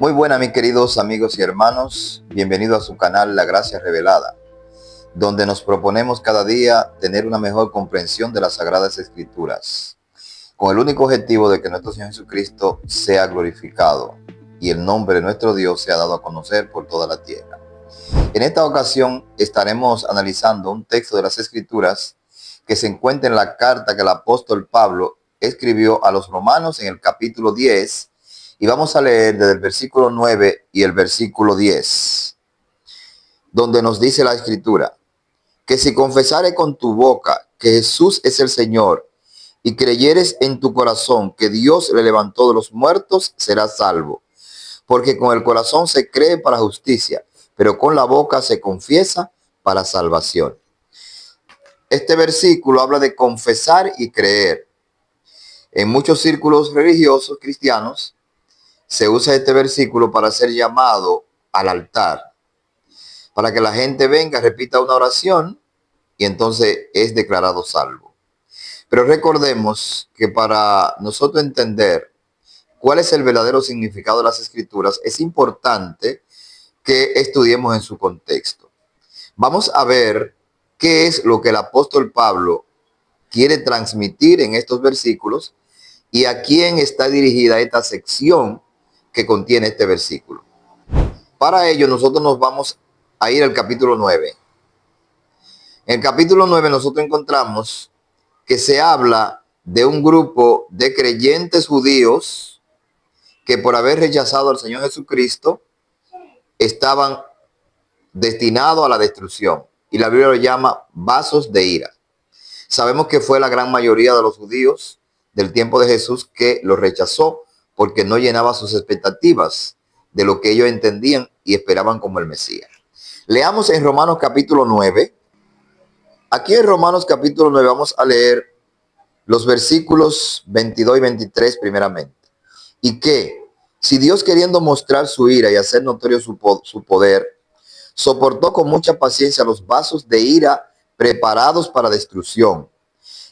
Muy buenas, mis queridos amigos y hermanos. Bienvenido a su canal La Gracia Revelada, donde nos proponemos cada día tener una mejor comprensión de las Sagradas Escrituras, con el único objetivo de que nuestro Señor Jesucristo sea glorificado y el nombre de nuestro Dios sea dado a conocer por toda la tierra. En esta ocasión estaremos analizando un texto de las Escrituras que se encuentra en la carta que el apóstol Pablo escribió a los romanos en el capítulo 10, y vamos a leer desde el versículo 9 y el versículo 10, donde nos dice la Escritura, que si confesares con tu boca que Jesús es el Señor y creyeres en tu corazón que Dios le levantó de los muertos, serás salvo. Porque con el corazón se cree para justicia, pero con la boca se confiesa para salvación. Este versículo habla de confesar y creer. En muchos círculos religiosos cristianos se usa este versículo para ser llamado al altar, para que la gente venga, repita una oración y entonces es declarado salvo. Pero recordemos que para nosotros entender cuál es el verdadero significado de las Escrituras, es importante que estudiemos en su contexto. Vamos a ver qué es lo que el apóstol Pablo quiere transmitir en estos versículos y a quién está dirigida esta sección que contiene este versículo. Para ello nosotros nos vamos a ir al capítulo 9. En el capítulo 9 nosotros encontramos que se habla de un grupo de creyentes judíos que por haber rechazado al Señor Jesucristo estaban destinados a la destrucción. Y la Biblia lo llama vasos de ira. Sabemos que fue la gran mayoría de los judíos del tiempo de Jesús que lo rechazó porque no llenaba sus expectativas de lo que ellos entendían y esperaban como el Mesías. Leamos en Romanos capítulo 9. Aquí en Romanos capítulo 9 vamos a leer los versículos 22 y 23 primeramente. Y que, si Dios, queriendo mostrar su ira y hacer notorio su poder, soportó con mucha paciencia los vasos de ira preparados para destrucción,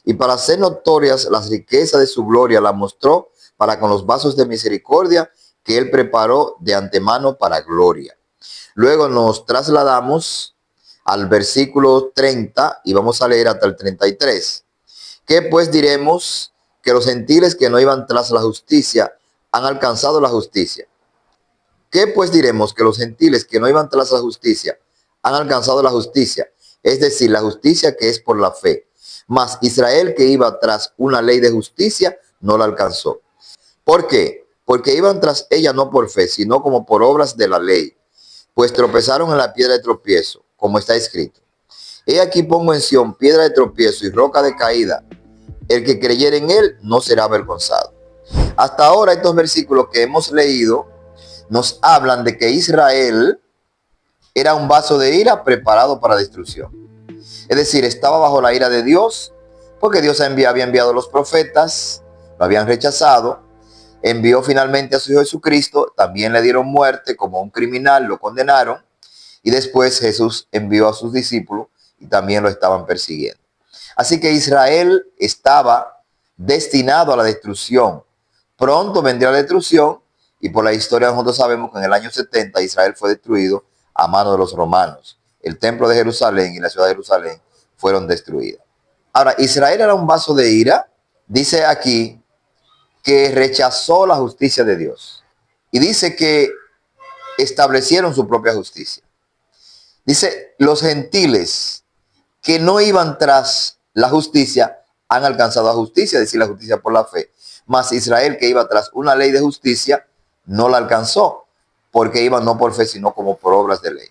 y para hacer notorias las riquezas de su gloria, la mostró para con los vasos de misericordia que él preparó de antemano para gloria. Luego nos trasladamos al versículo 30 y vamos a leer hasta el 33. ¿Qué pues diremos? Que los gentiles que no iban tras la justicia han alcanzado la justicia. ¿Qué pues diremos? Que los gentiles que no iban tras la justicia han alcanzado la justicia, es decir, la justicia que es por la fe. Mas Israel, que iba tras una ley de justicia, no la alcanzó. ¿Por qué? Porque iban tras ella no por fe, sino como por obras de la ley, pues tropezaron en la piedra de tropiezo, como está escrito. He aquí pongo en Sión piedra de tropiezo y roca de caída. El que creyere en él no será avergonzado. Hasta ahora estos versículos que hemos leído nos hablan de que Israel era un vaso de ira preparado para destrucción. Es decir, estaba bajo la ira de Dios, porque Dios había enviado a los profetas, lo habían rechazado, envió finalmente a su Hijo Jesucristo, también le dieron muerte como un criminal, lo condenaron, y después Jesús envió a sus discípulos y también lo estaban persiguiendo. Así que Israel estaba destinado a la destrucción. Pronto vendría la destrucción, y por la historia nosotros sabemos que en el año 70 Israel fue destruido a manos de los romanos. El templo de Jerusalén y la ciudad de Jerusalén fueron destruidas. Ahora, Israel era un vaso de ira. Dice aquí que rechazó la justicia de Dios. Y dice que establecieron su propia justicia. Dice, los gentiles que no iban tras la justicia han alcanzado la justicia, es decir, la justicia por la fe. Mas Israel, que iba tras una ley de justicia, no la alcanzó, porque iba no por fe, sino como por obras de ley.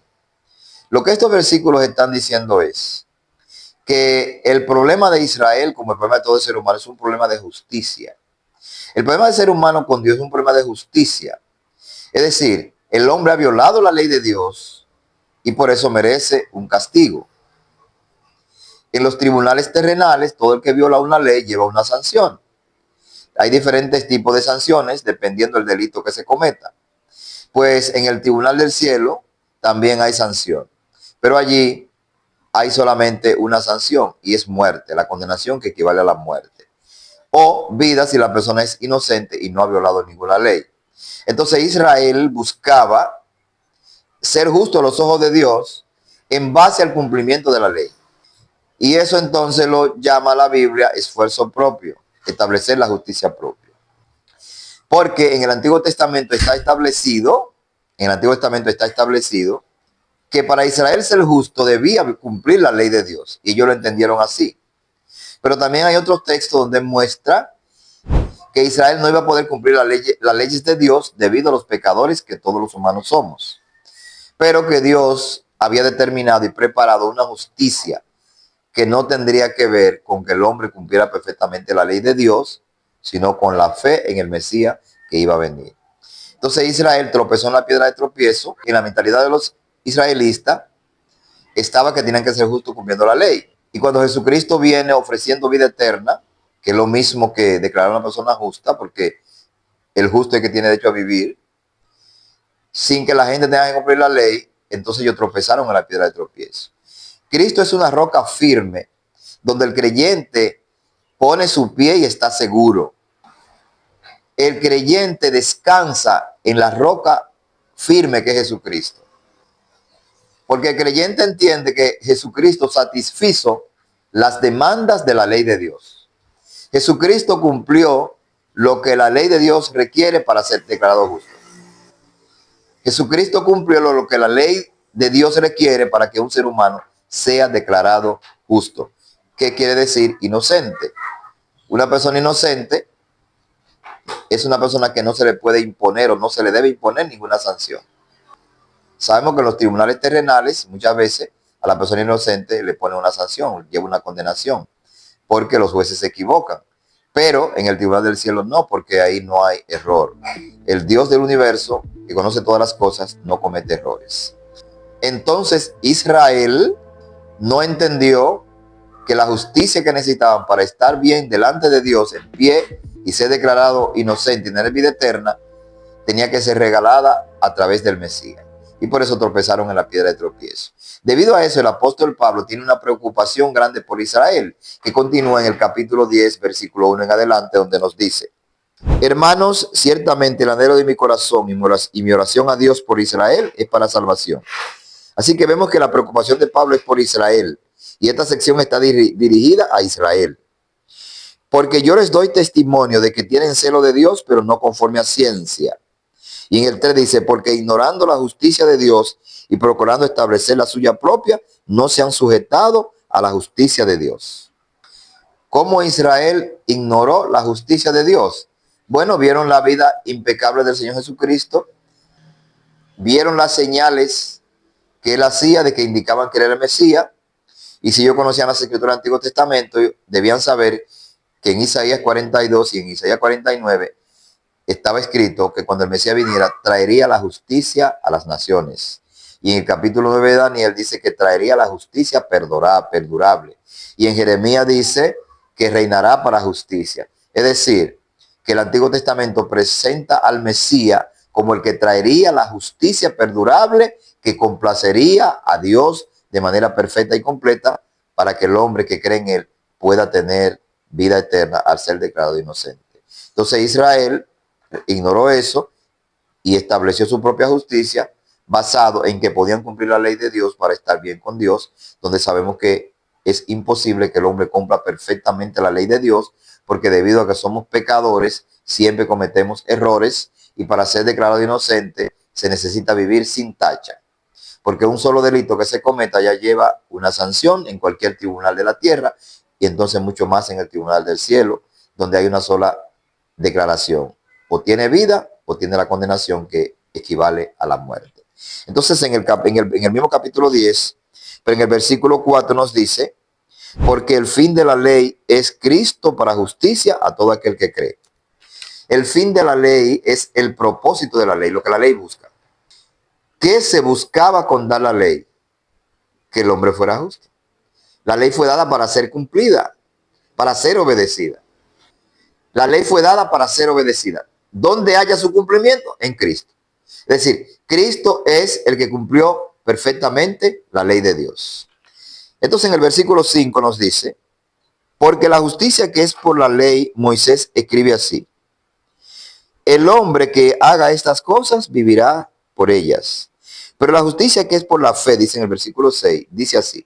Lo que estos versículos están diciendo es que el problema de Israel, como el problema de todo ser humano, es un problema de justicia. El problema del ser humano con Dios es un problema de justicia. Es decir, el hombre ha violado la ley de Dios y por eso merece un castigo. En los tribunales terrenales, todo el que viola una ley lleva una sanción. Hay diferentes tipos de sanciones dependiendo del delito que se cometa. Pues en el tribunal del cielo también hay sanción. Pero allí hay solamente una sanción y es muerte, la condenación que equivale a la muerte. O vida si la persona es inocente y no ha violado ninguna ley. Entonces Israel buscaba ser justo a los ojos de Dios en base al cumplimiento de la ley. Y eso entonces lo llama la Biblia esfuerzo propio, establecer la justicia propia. Porque en el Antiguo Testamento está establecido, que para Israel ser justo debía cumplir la ley de Dios. Y ellos lo entendieron así. Pero también hay otros textos donde muestra que Israel no iba a poder cumplir las leyes de Dios debido a los pecadores que todos los humanos somos. Pero que Dios había determinado y preparado una justicia que no tendría que ver con que el hombre cumpliera perfectamente la ley de Dios, sino con la fe en el Mesías que iba a venir. Entonces Israel tropezó en la piedra de tropiezo y en la mentalidad de los israelitas estaba que tenían que ser justos cumpliendo la ley. Y cuando Jesucristo viene ofreciendo vida eterna, que es lo mismo que declarar a una persona justa, porque el justo es que tiene derecho a vivir, sin que la gente tenga que cumplir la ley, entonces ellos tropezaron en la piedra de tropiezo. Cristo es una roca firme, donde el creyente pone su pie y está seguro. El creyente descansa en la roca firme que es Jesucristo. Porque el creyente entiende que Jesucristo satisfizo las demandas de la ley de Dios. Jesucristo cumplió lo que la ley de Dios requiere para ser declarado justo. Jesucristo cumplió lo que la ley de Dios requiere para que un ser humano sea declarado justo. ¿Qué quiere decir inocente? Una persona inocente es una persona que no se le puede imponer o no se le debe imponer ninguna sanción. Sabemos que en los tribunales terrenales muchas veces a la persona inocente le ponen una sanción, lleva una condenación, porque los jueces se equivocan. Pero en el tribunal del cielo no, porque ahí no hay error. El Dios del universo, que conoce todas las cosas, no comete errores. Entonces Israel no entendió que la justicia que necesitaban para estar bien delante de Dios en pie y ser declarado inocente y tener vida eterna, tenía que ser regalada a través del Mesías. Y por eso tropezaron en la piedra de tropiezo. Debido a eso, el apóstol Pablo tiene una preocupación grande por Israel, que continúa en el capítulo 10, versículo 1 en adelante, donde nos dice: hermanos, ciertamente el anhelo de mi corazón y mi oración a Dios por Israel es para salvación. Así que vemos que la preocupación de Pablo es por Israel. Y esta sección está dirigida a Israel. Porque yo les doy testimonio de que tienen celo de Dios, pero no conforme a ciencia. Y en el 3 dice: porque ignorando la justicia de Dios y procurando establecer la suya propia, no se han sujetado a la justicia de Dios. ¿Cómo Israel ignoró la justicia de Dios? Bueno, vieron la vida impecable del Señor Jesucristo, vieron las señales que él hacía de que indicaban que era el Mesías. Y si ellos conocían las escrituras del Antiguo Testamento, debían saber que en Isaías 42 y en Isaías 49 estaba escrito que cuando el Mesías viniera traería la justicia a las naciones. Y en el capítulo 9 de Daniel dice que traería la justicia perdurable. Y en Jeremías dice que reinará para justicia. Es decir, que el Antiguo Testamento presenta al Mesías como el que traería la justicia perdurable que complacería a Dios de manera perfecta y completa para que el hombre que cree en él pueda tener vida eterna al ser declarado inocente. Entonces Israel ignoró eso y estableció su propia justicia basado en que podían cumplir la ley de Dios para estar bien con Dios, donde sabemos que es imposible que el hombre cumpla perfectamente la ley de Dios, porque debido a que somos pecadores, siempre cometemos errores y para ser declarado inocente se necesita vivir sin tacha. Porque un solo delito que se cometa ya lleva una sanción en cualquier tribunal de la tierra y entonces mucho más en el tribunal del cielo, donde hay una sola declaración: o tiene vida o tiene la condenación, que equivale a la muerte. Entonces en el mismo capítulo 10, pero en el versículo 4 nos dice: porque el fin de la ley es Cristo para justicia a todo aquel que cree. El fin de la ley es el propósito de la ley, lo que la ley busca. ¿Qué se buscaba con dar la ley? Que el hombre fuera justo. La ley fue dada para ser cumplida, para ser obedecida. La ley fue dada para ser obedecida. ¿Dónde haya su cumplimiento? En Cristo. Es decir, Cristo es el que cumplió perfectamente la ley de Dios. Entonces en el versículo 5 nos dice: porque la justicia que es por la ley, Moisés escribe así: El hombre que haga estas cosas vivirá por ellas. Pero la justicia que es por la fe, dice en el versículo 6, dice así: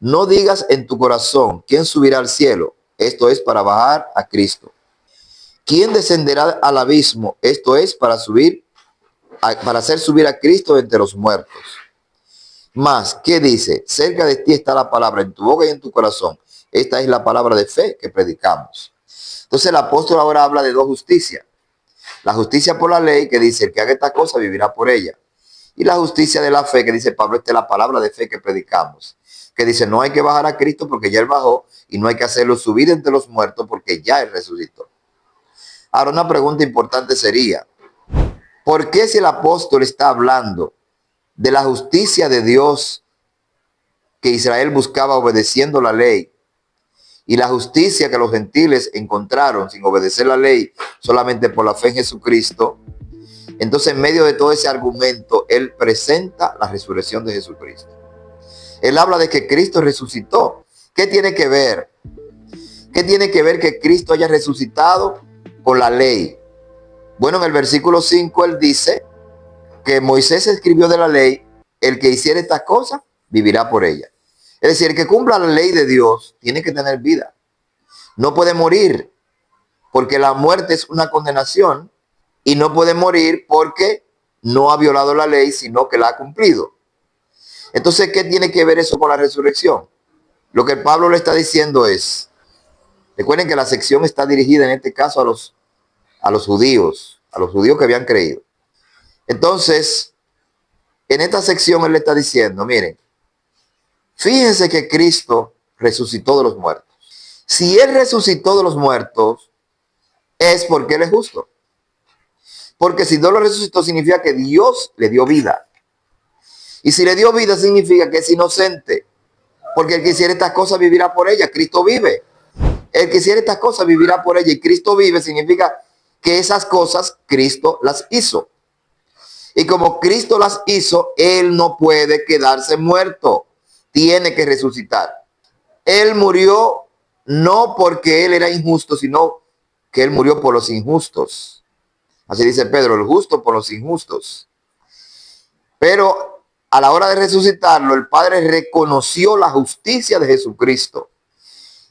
no digas en tu corazón, ¿quién subirá al cielo? Esto es para bajar a Cristo. ¿Quién descenderá al abismo? Esto es para para hacer subir a Cristo entre los muertos. Más, ¿qué dice? Cerca de ti está la palabra, en tu boca y en tu corazón. Esta es la palabra de fe que predicamos. Entonces el apóstol ahora habla de dos justicias. La justicia por la ley, que dice, el que haga esta cosa vivirá por ella. Y la justicia de la fe, que dice Pablo, esta es la palabra de fe que predicamos. Que dice, no hay que bajar a Cristo porque ya Él bajó, y no hay que hacerlo subir entre los muertos porque ya Él resucitó. Ahora, una pregunta importante sería, ¿por qué si el apóstol está hablando de la justicia de Dios que Israel buscaba obedeciendo la ley, y la justicia que los gentiles encontraron sin obedecer la ley solamente por la fe en Jesucristo? Entonces, en medio de todo ese argumento, él presenta la resurrección de Jesucristo. Él habla de que Cristo resucitó. ¿Qué tiene que ver? ¿Qué tiene que ver que Cristo haya resucitado con la ley? Bueno, en el versículo 5 él dice que Moisés escribió de la ley, el que hiciera estas cosas vivirá por ella. Es decir, el que cumpla la ley de Dios tiene que tener vida. No puede morir, porque la muerte es una condenación, y no puede morir porque no ha violado la ley, sino que la ha cumplido. Entonces, ¿qué tiene que ver eso con la resurrección? Lo que Pablo le está diciendo es, recuerden que la sección está dirigida en este caso a los judíos que habían creído. Entonces, en esta sección él le está diciendo, miren, fíjense que Cristo resucitó de los muertos. Si Él resucitó de los muertos, es porque Él es justo. Porque si no lo resucitó, significa que Dios le dio vida. Y si le dio vida, significa que es inocente. Porque el que hiciera estas cosas vivirá por ella. Cristo vive. El que hiciera estas cosas vivirá por ella. Y Cristo vive significa que esas cosas Cristo las hizo. Y como Cristo las hizo, Él no puede quedarse muerto. Tiene que resucitar. Él murió no porque Él era injusto, sino que Él murió por los injustos. Así dice Pedro, el justo por los injustos. Pero a la hora de resucitarlo, el Padre reconoció la justicia de Jesucristo.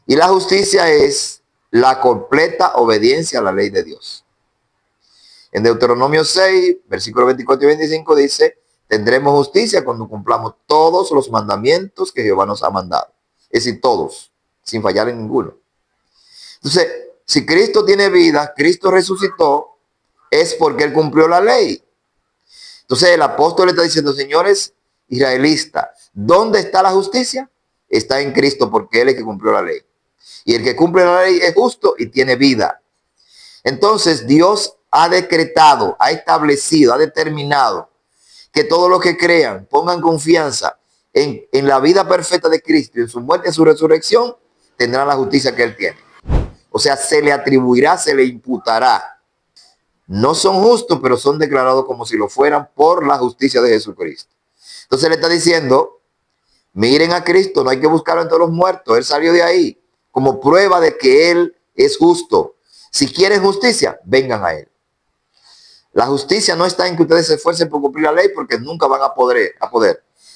Y la justicia es la completa obediencia a la ley de Dios. En Deuteronomio 6, versículos 24 y 25 dice, tendremos justicia cuando cumplamos todos los mandamientos que Jehová nos ha mandado. Es decir, todos, sin fallar en ninguno. Entonces, si Cristo tiene vida, Cristo resucitó, es porque Él cumplió la ley. Entonces el apóstol está diciendo, señores israelitas, ¿dónde está la justicia? Está en Cristo, porque Él es el que cumplió la ley. Y el que cumple la ley es justo y tiene vida. Entonces Dios ha decretado, ha establecido, ha determinado que todos los que crean, pongan confianza en la vida perfecta de Cristo, en su muerte y en su resurrección, tendrán la justicia que Él tiene. O sea, se le atribuirá, se le imputará. No son justos, pero son declarados como si lo fueran por la justicia de Jesucristo. Entonces le está diciendo, miren a Cristo, no hay que buscarlo entre los muertos. Él salió de ahí como prueba de que Él es justo. Si quieren justicia, vengan a Él. La justicia no está en que ustedes se esfuercen por cumplir la ley, porque nunca van a poder.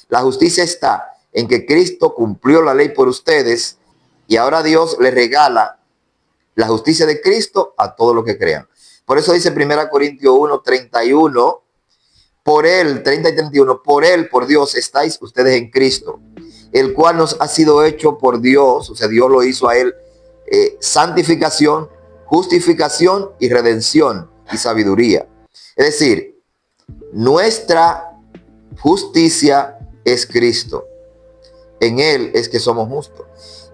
La justicia está en que Cristo cumplió la ley por ustedes, y ahora Dios les regala la justicia de Cristo a todos los que crean. Por eso dice 1 Corintios 1, 31, por Él, 30 y 31, por Él, por Dios, estáis ustedes en Cristo, el cual nos ha sido hecho por Dios, o sea, Dios lo hizo a Él, santificación, justificación y redención y sabiduría. Es decir, nuestra justicia es Cristo. En Él es que somos justos.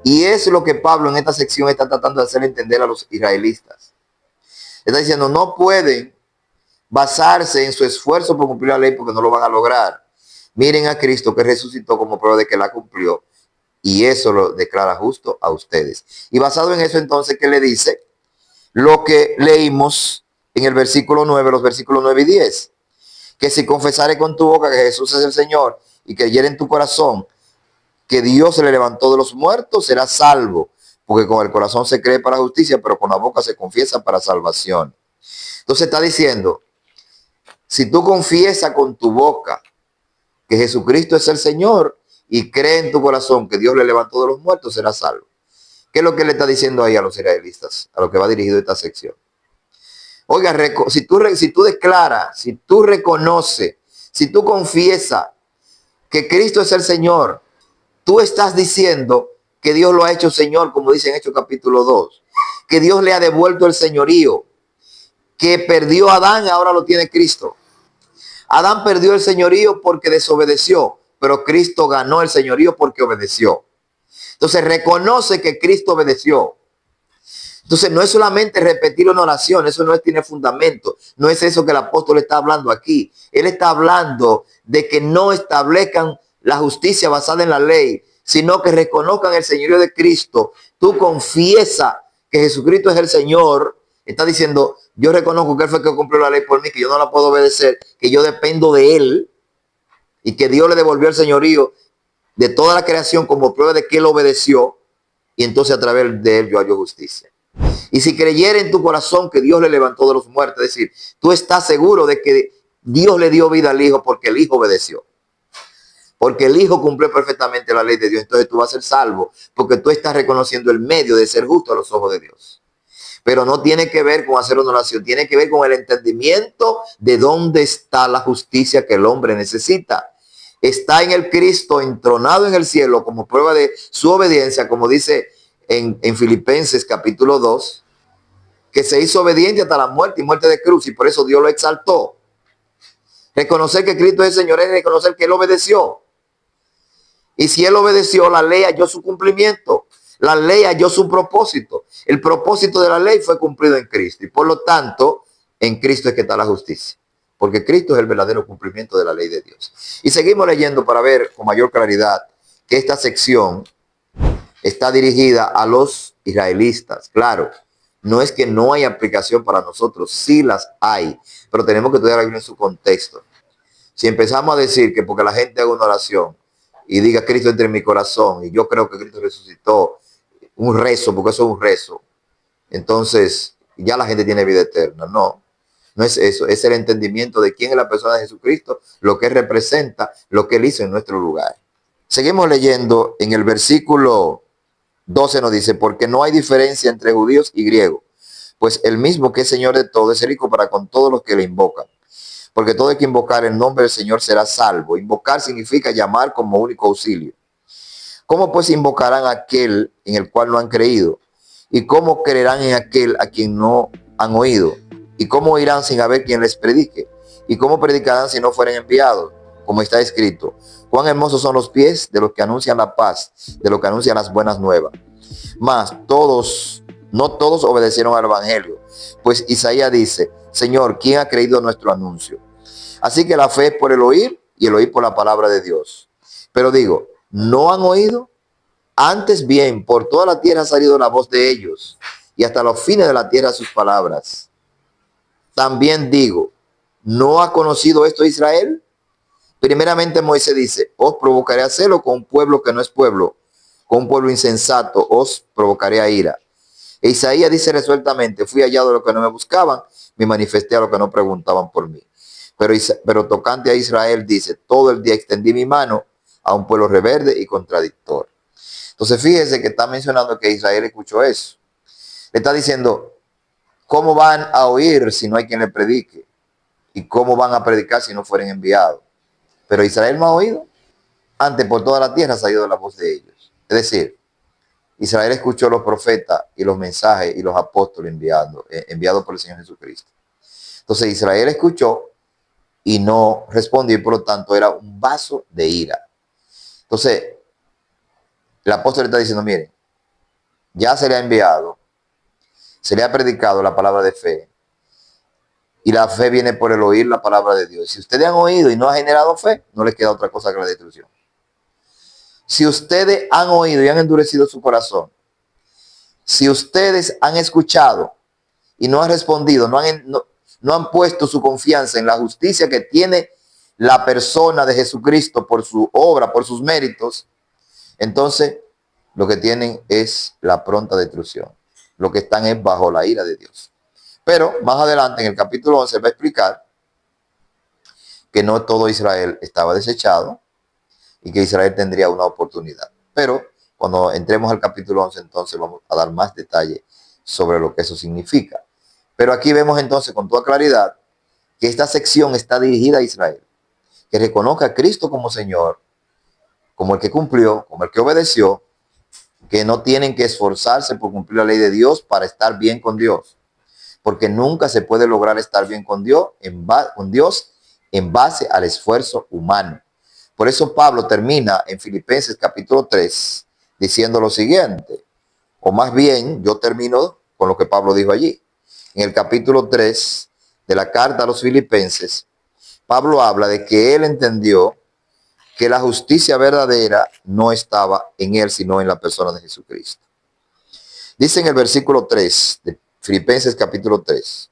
Y es lo que Pablo en esta sección está tratando de hacer entender a los israelitas. Está diciendo, no pueden basarse en su esfuerzo por cumplir la ley porque no lo van a lograr. Miren a Cristo que resucitó como prueba de que la cumplió, y eso lo declara justo a ustedes. Y basado en eso, entonces, ¿qué le dice? Lo que leímos en el versículo 9, los versículos 9 y 10. Que si confesare con tu boca que Jesús es el Señor y creyere en tu corazón que Dios se le levantó de los muertos, serás salvo. Porque con el corazón se cree para justicia, pero con la boca se confiesa para salvación. Entonces está diciendo, si tú confiesas con tu boca que Jesucristo es el Señor y crees en tu corazón que Dios le levantó de los muertos, serás salvo. ¿Qué es lo que le está diciendo ahí a los israelitas, a lo que va dirigido esta sección? Oiga, si tú declaras, si tú reconoces, si tú confiesas que Cristo es el Señor, tú estás diciendo que Dios lo ha hecho Señor, como dice en Hechos capítulo 2, que Dios le ha devuelto el señorío, que perdió a Adán y ahora lo tiene Cristo. Adán perdió el señorío porque desobedeció, pero Cristo ganó el señorío porque obedeció. Entonces reconoce que Cristo obedeció. Entonces no es solamente repetir una oración, eso no tiene fundamento. No es eso que el apóstol está hablando aquí. Él está hablando de que no establezcan la justicia basada en la ley, sino que reconozcan el señorío de Cristo. Tú confiesa que Jesucristo es el Señor. Está diciendo, yo reconozco que Él fue el que cumplió la ley por mí, que yo no la puedo obedecer, que yo dependo de Él y que Dios le devolvió el señorío de toda la creación como prueba de que Él obedeció, y entonces a través de Él yo hallo justicia. Y si creyera en tu corazón que Dios le levantó de los muertos, es decir, tú estás seguro de que Dios le dio vida al Hijo porque el Hijo obedeció. Porque el Hijo cumplió perfectamente la ley de Dios. Entonces tú vas a ser salvo porque tú estás reconociendo el medio de ser justo a los ojos de Dios. Pero no tiene que ver con hacer una oración, tiene que ver con el entendimiento de dónde está la justicia que el hombre necesita. Está en el Cristo entronado en el cielo como prueba de su obediencia, como dice en Filipenses capítulo 2, que se hizo obediente hasta la muerte y muerte de cruz, y por eso Dios lo exaltó. Reconocer que Cristo es el Señor es reconocer que Él obedeció. Y si Él obedeció, la ley halló su cumplimiento. La ley halló su propósito. El propósito de la ley fue cumplido en Cristo. Y por lo tanto, en Cristo es que está la justicia. Porque Cristo es el verdadero cumplimiento de la ley de Dios. Y seguimos leyendo para ver con mayor claridad que esta sección está dirigida a los israelitas. Claro, no es que no hay aplicación para nosotros, sí las hay, pero tenemos que estudiar en su contexto. Si empezamos a decir que porque la gente haga una oración y diga Cristo entre en mi corazón y yo creo que Cristo resucitó, un rezo, porque eso es un rezo, entonces ya la gente tiene vida eterna. No, no es eso, es el entendimiento de quién es la persona de Jesucristo, lo que Él representa, lo que Él hizo en nuestro lugar. Seguimos leyendo en el versículo 12 nos dice, porque no hay diferencia entre judíos y griegos, pues el mismo que es Señor de todo es rico para con todos los que le invocan. Porque todo el que invocar el nombre del Señor será salvo. Invocar significa llamar como único auxilio. ¿Cómo pues invocarán a aquel en el cual no han creído? ¿Y cómo creerán en aquel a quien no han oído? ¿Y cómo irán sin haber quien les predique? ¿Y cómo predicarán si no fueren enviados? Como está escrito, cuán hermosos son los pies de los que anuncian la paz, de los que anuncian las buenas nuevas. Mas no todos obedecieron al evangelio, pues Isaías dice, Señor, ¿quién ha creído nuestro anuncio? Así que la fe es por el oír y el oír por la palabra de Dios. Pero digo, ¿no han oído? Antes bien, por toda la tierra ha salido la voz de ellos, y hasta los fines de la tierra sus palabras. También digo, ¿no ha conocido esto Israel? Primeramente Moisés dice, os provocaré a celo con un pueblo que no es pueblo, con un pueblo insensato, os provocaré a ira. E Isaías dice resueltamente, fui hallado a los que no me buscaban, me manifesté a los que no preguntaban por mí. Pero tocante a Israel dice, todo el día extendí mi mano a un pueblo rebelde y contradictor. Entonces fíjese que está mencionando que Israel escuchó eso. Le está diciendo, ¿cómo van a oír si no hay quien le predique? ¿Y cómo van a predicar si no fueren enviados? Pero Israel no ha oído. Antes por toda la tierra ha salido la voz de ellos. Es decir, Israel escuchó los profetas y los mensajes y los apóstoles enviados por el Señor Jesucristo. Entonces Israel escuchó y no respondió, y por lo tanto era un vaso de ira. Entonces, el apóstol está diciendo, miren, ya se le ha enviado, se le ha predicado la palabra de fe, y la fe viene por el oír la palabra de Dios. Si ustedes han oído y no ha generado fe, no les queda otra cosa que la destrucción. Si ustedes han oído y han endurecido su corazón, si ustedes han escuchado y no han respondido, no han puesto su confianza en la justicia que tiene la persona de Jesucristo por su obra, por sus méritos, entonces lo que tienen es la pronta destrucción. Lo que están es bajo la ira de Dios. Pero más adelante en el capítulo 11 va a explicar que no todo Israel estaba desechado y que Israel tendría una oportunidad. Pero cuando entremos al capítulo 11, entonces vamos a dar más detalle sobre lo que eso significa. Pero aquí vemos entonces con toda claridad que esta sección está dirigida a Israel, que reconozca a Cristo como Señor, como el que cumplió, como el que obedeció, que no tienen que esforzarse por cumplir la ley de Dios para estar bien con Dios, porque nunca se puede lograr estar bien con Dios en base al esfuerzo humano. Por eso Pablo termina en Filipenses capítulo 3 diciendo lo siguiente, o más bien yo termino con lo que Pablo dijo allí. En el capítulo 3 de la carta a los Filipenses, Pablo habla de que él entendió que la justicia verdadera no estaba en él, sino en la persona de Jesucristo. Dice en el versículo 3 de Filipenses capítulo 3,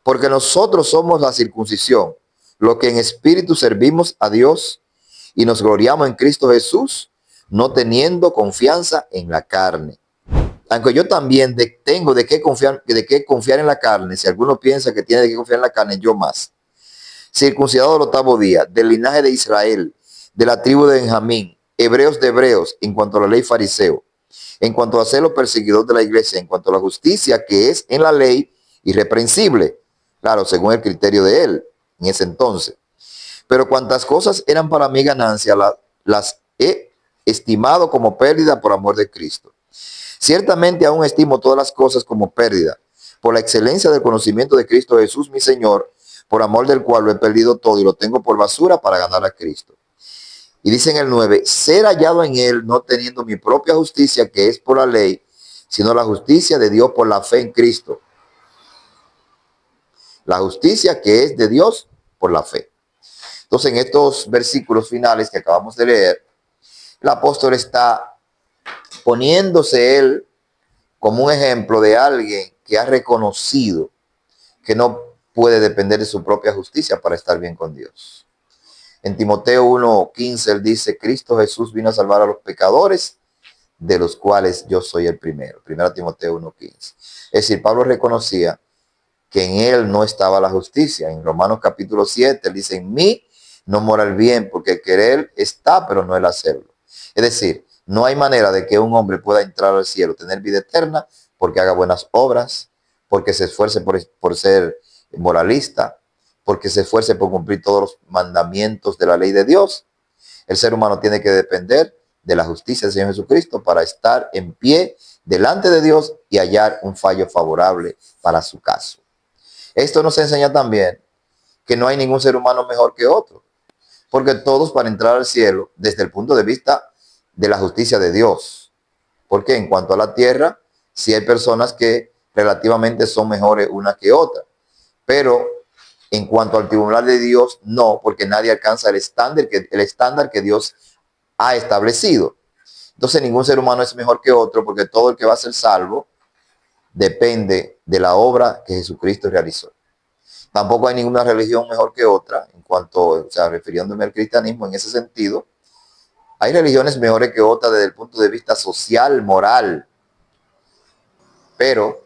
porque nosotros somos la circuncisión, lo que en espíritu servimos a Dios y nos gloriamos en Cristo Jesús, no teniendo confianza en la carne. Aunque yo también tengo de qué confiar en la carne, si alguno piensa que tiene de qué confiar en la carne, yo más. Circuncidado del octavo día, del linaje de Israel, de la tribu de Benjamín, hebreos de hebreos, en cuanto a la ley fariseo, en cuanto a ser los perseguidores de la iglesia, en cuanto a la justicia que es en la ley irreprensible, claro, según el criterio de él en ese entonces. Pero cuantas cosas eran para mi ganancia, las he estimado como pérdida por amor de Cristo. Ciertamente aún estimo todas las cosas como pérdida, por la excelencia del conocimiento de Cristo Jesús, mi Señor, por amor del cual lo he perdido todo y lo tengo por basura para ganar a Cristo. Y dice en el 9, ser hallado en él, no teniendo mi propia justicia, que es por la ley, sino la justicia de Dios por la fe en Cristo. La justicia que es de Dios por la fe. Entonces, en estos versículos finales que acabamos de leer, el apóstol está poniéndose él como un ejemplo de alguien que ha reconocido que no puede depender de su propia justicia para estar bien con Dios. En Timoteo 1:15 él dice, Cristo Jesús vino a salvar a los pecadores, de los cuales yo soy el primero. 1 Timoteo 1:15. Es decir, Pablo reconocía que en él no estaba la justicia. En Romanos capítulo 7 él dice, en mí no mora el bien, porque el querer está, pero no el hacerlo. Es decir, no hay manera de que un hombre pueda entrar al cielo, tener vida eterna, porque haga buenas obras, porque se esfuerce por ser moralista, porque se esfuerce por cumplir todos los mandamientos de la ley de Dios. El ser humano tiene que depender de la justicia del Señor Jesucristo para estar en pie delante de Dios y hallar un fallo favorable para su caso. Esto nos enseña también que no hay ningún ser humano mejor que otro, porque todos para entrar al cielo, desde el punto de vista de la justicia de Dios, porque en cuanto a la tierra, sí hay personas que relativamente son mejores una que otra, pero en cuanto al tribunal de Dios, no, porque nadie alcanza el estándar que Dios ha establecido. Entonces ningún ser humano es mejor que otro, porque todo el que va a ser salvo depende de la obra que Jesucristo realizó. Tampoco hay ninguna religión mejor que otra, en cuanto, o sea, refiriéndome al cristianismo en ese sentido. Hay religiones mejores que otras desde el punto de vista social, moral, pero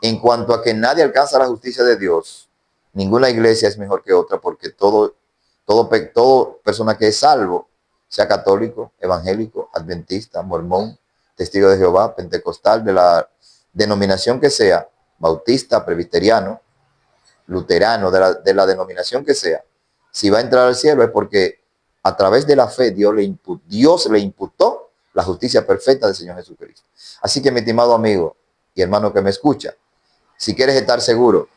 en cuanto a que nadie alcanza la justicia de Dios, ninguna iglesia es mejor que otra, porque todo persona que es salvo, sea católico, evangélico, adventista, mormón, testigo de Jehová, pentecostal, de la denominación que sea, bautista, presbiteriano, luterano, de la denominación que sea, si va a entrar al cielo es porque a través de la fe Dios le imputó la justicia perfecta del Señor Jesucristo. Así que mi estimado amigo y hermano que me escucha, si quieres estar seguro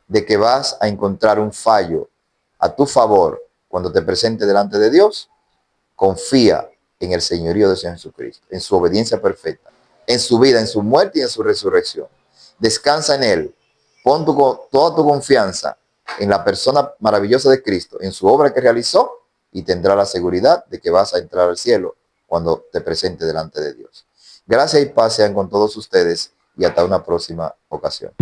de que vas a encontrar un fallo a tu favor cuando te presentes delante de Dios, confía en el señorío del Señor Jesucristo, en su obediencia perfecta, en su vida, en su muerte y en su resurrección. Descansa en Él. Pon toda tu confianza en la persona maravillosa de Cristo, en su obra que realizó, y tendrá la seguridad de que vas a entrar al cielo cuando te presentes delante de Dios. Gracias y paz sean con todos ustedes y hasta una próxima ocasión.